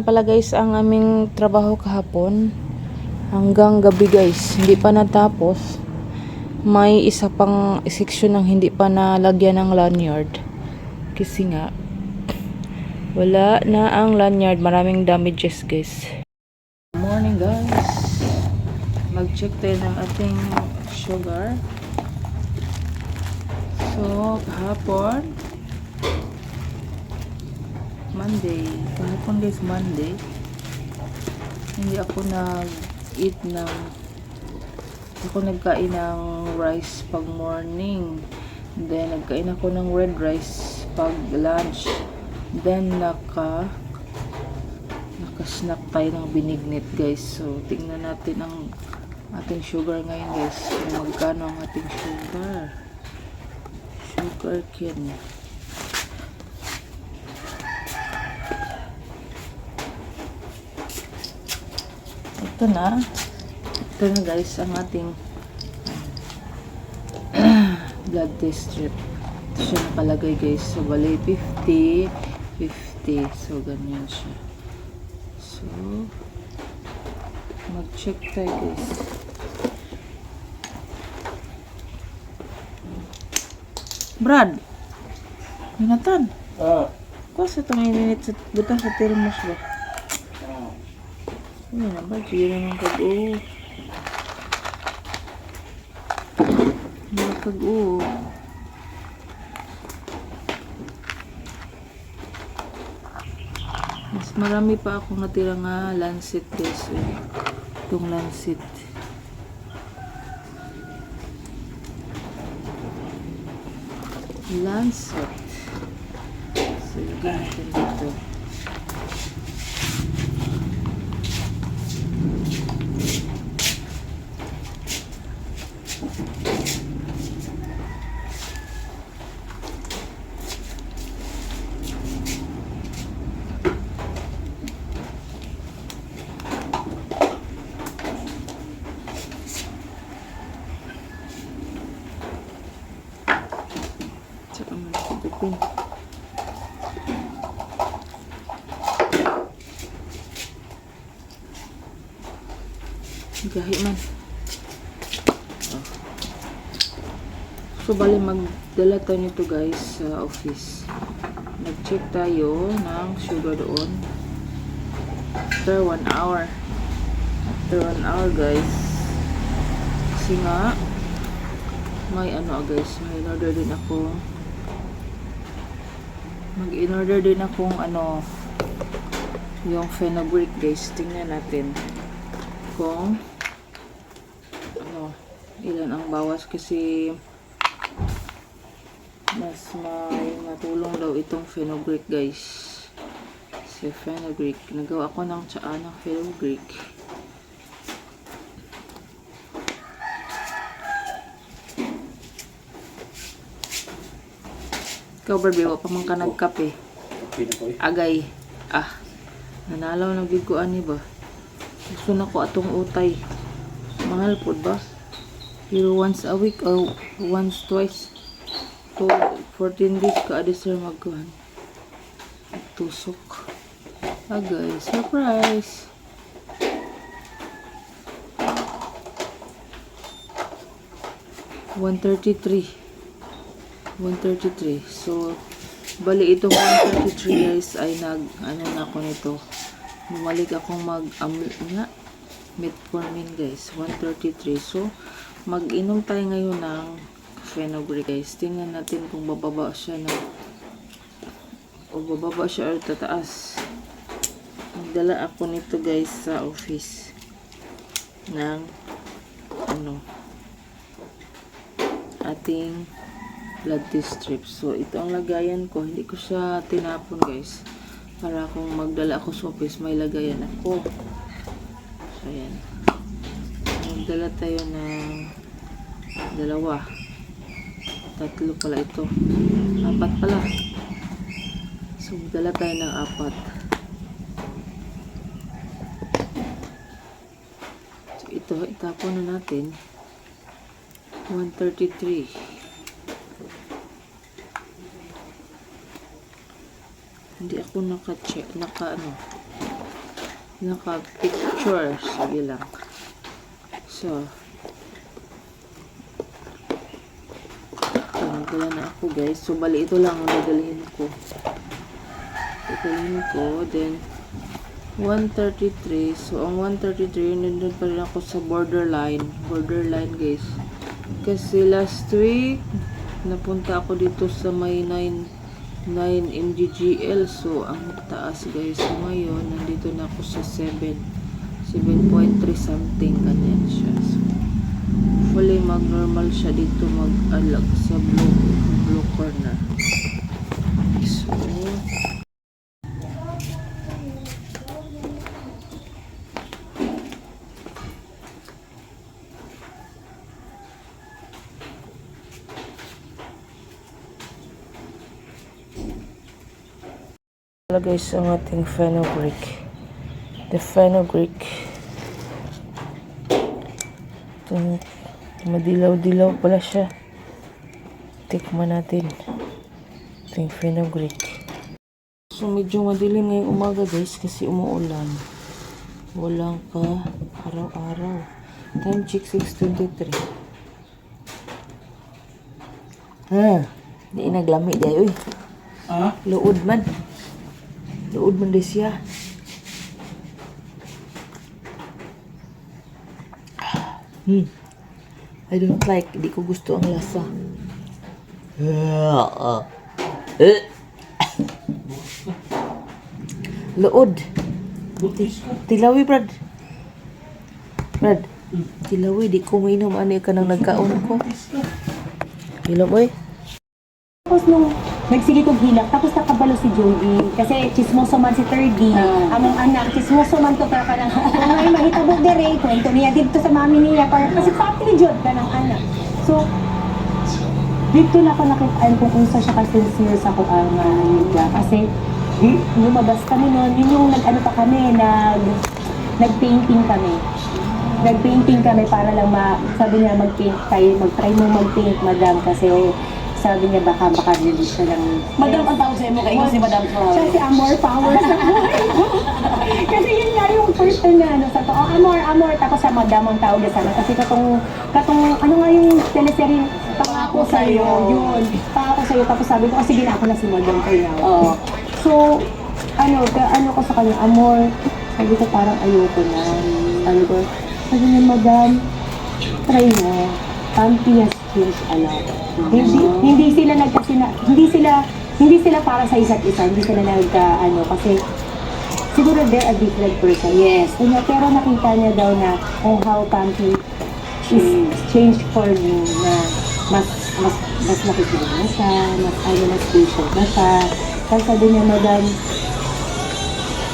pala guys ang aming trabaho kahapon. Hanggang gabi guys. Hindi pa natapos. May isa pang section ng hindi pa nalagyan ng lanyard. Kasi nga, wala na ang lanyard. Maraming damages guys. Good morning guys. Mag-check tayo ng ating sugar. So, kahapon, Monday. Kahapon guys, Monday. Hindi ako nag-eat ng nagkain ng rice pag morning. Then, nagkain ako ng red rice pag lunch. Then, naka-snack tayo ng binignit guys. So, tingnan natin ang ating sugar ngayon guys. Kung magkano ang ating sugar. Sugar cane. Ito na guys ang ating blood test strip. Ito siya nakalagay guys. So bali 50 50. So ganyan siya. So mag-check tayo guys. Brad, Jonathan, kuha itong ininit sa butang sa thermos ba? Ano na ba? Sige naman kag-o. Kag-o. Mas marami pa akong natira nga lancet guys. Itong lancet. Lancet. So, lagyan natin dito. Tsaka malapit. Gahi man. So, bali magdala tayo nito guys sa office. Nag-check tayo ng sugar doon. After 1 hour. After 1 hour guys. Kasi nga, may ano guys, may in-order din ako. Mag-in-order din akong ano, yung fenugreek guys. Tingnan natin kung ano, ilan ang bawas kasi mas may matulong daw itong fenugreek guys. Si fenugreek. Nagawa ako ng tsaa ng fenugreek. Ikaw Barbie, wala pa man ka nagkape. Agay. Nanalaw na biguan ni ba? Gusto na ko atong utay. Mahal po ba? Pero once a week or once twice. So, 14 days ka adi sir magkuhan. Tusok. Agay. Surprise! $133. So, bali itong 133 guys ay ano na ako nito. Bumalik akong metformin guys. 133. So, mag-inom tayo ngayon ng fenugreek guys. Tingnan natin kung bababa siya o tataas. Magdala ako nito guys sa office ng ating blood test strip. So, ito ang lagayan ko. Hindi ko siya tinapon guys. Para kung magdala ako sa office, may lagayan ako. So, yan. Magdala tayo ng 2. 3 pala ito. 4 pala. So, magdala tayo ng 4. So, ito, itapon na natin. 133. Hindi ako naka-check, Naka-picture. Sige lang. So, wala na ako guys. So, bali ito lang ang dadalhin ko. Then, 133. So, ang 133, nandun pa rin ako sa borderline. Borderline guys. Kasi last week, napunta ako dito sa may 9 MGGL. So, ang taas guys. So, ngayon, nandito na ako sa 7.3 something. Ganyan siya. So, hopefully, mag-normal siya dito mag-alag sa blue corner. So, guys, ang ating fenugreek. The fenugreek. Ito, madilaw-dilaw pala siya. Tikman natin. Ito yung fenugreek. So, medyo madilim ngayong umaga guys kasi umuulan. Walang ka araw-araw. Time check 6:23. Di naglami day uy. Luod man. Luod man day siya. I don't like. Di ko gusto ang lasa. Luod. Tilawi, Brad. Tilawi. Di ko mainom. Ano ka nang nagkaon ko? Hilo, boy. Tapos nung nagsige kong hilak, tapos nakabalo si Jody. Kasi chismoso man si 3D. Among anak, chismoso man to para ka lang. Kung may mahitabog dire, kwento niya dito sa mami niya. Kasi pati Jod ka ng anak. So, dito na ako nakitaan kung unsa siya ka-sincere sa kung ang amiga. Kasi, lumabas kami noon, yun yung nag-ano pa kami, nag-painting kami. Nag-painting kami para lang sabi niya mag-paint tayo, mag-try mo mag-paint, madam, kasi sabi niya baka release siya ng... Madam ang tawag sa'yo mo kayo si Madam Flower. Siya si Amor Power sa buhay ko. Kasi yun nga yung first time na ano sa to. Oh, Amor. Tapos sa Madam ang tawag niya sana. Kasi katong, ano nga yung teleserye, Pangako Sa'yo. Yun. Pangako Sa'yo. Tapos sabi ko, sige na ako na si Madam kaya. Oo. So, ano ko sa kanya, Amor, sabi ko parang ayoko na. Sabi niya, Madam, try mo. Panty has changed a lot. Hindi sila para sa isa't isa. Hindi sila kasi siguro they're a different person. Yes. Pero nakita niya daw na how Panty is changed for me na mas nakikinig na siya, mas patient na siya. Tapos sabi niya, Madam,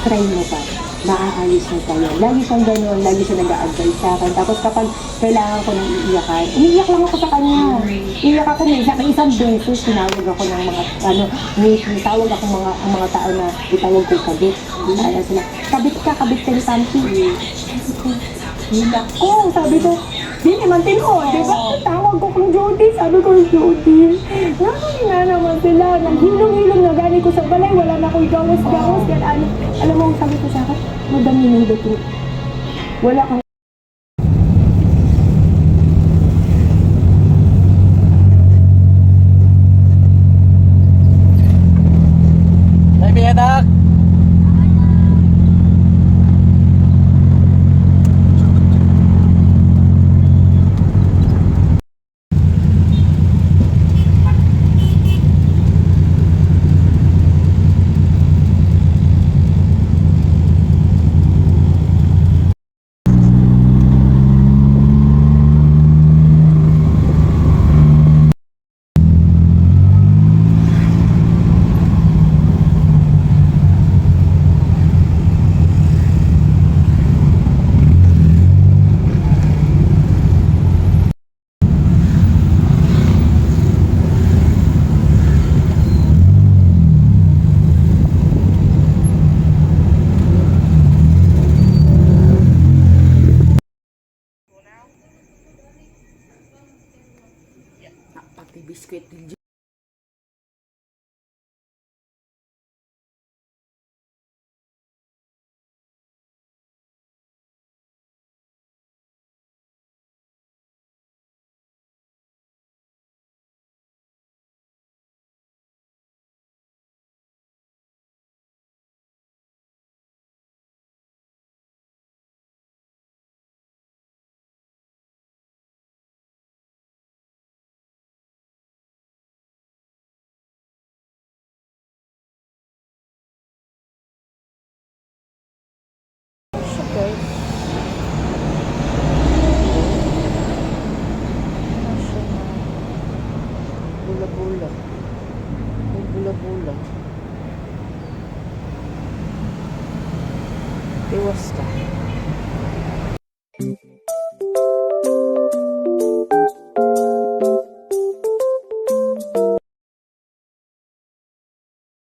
try mo pa. Maaayos na tayo. Lagi siyang gano'n, lagi siya nag-a-advise sa akin. Tapos kapag kailangan ko ng iiyakan, umiiyak lang ako sa kanya. Iiyak ako isang beses, tinawag ako ng mga, tawag ako ang mga tao na itawag ko kabit. Kaya sila, kabit ka ni Santi. Hilak ko, sabi ko, di naman tinood, di ba? Tawag ko kung Jody, sabi ko, Jody. Nga naman sila, naghilong-hilong na gani ko sa balay, wala na akong gawas-gawas. Alam mo, sabi ko sa akin, Madam, yun yung wala kang Ay, biyadak! Pati biskwit din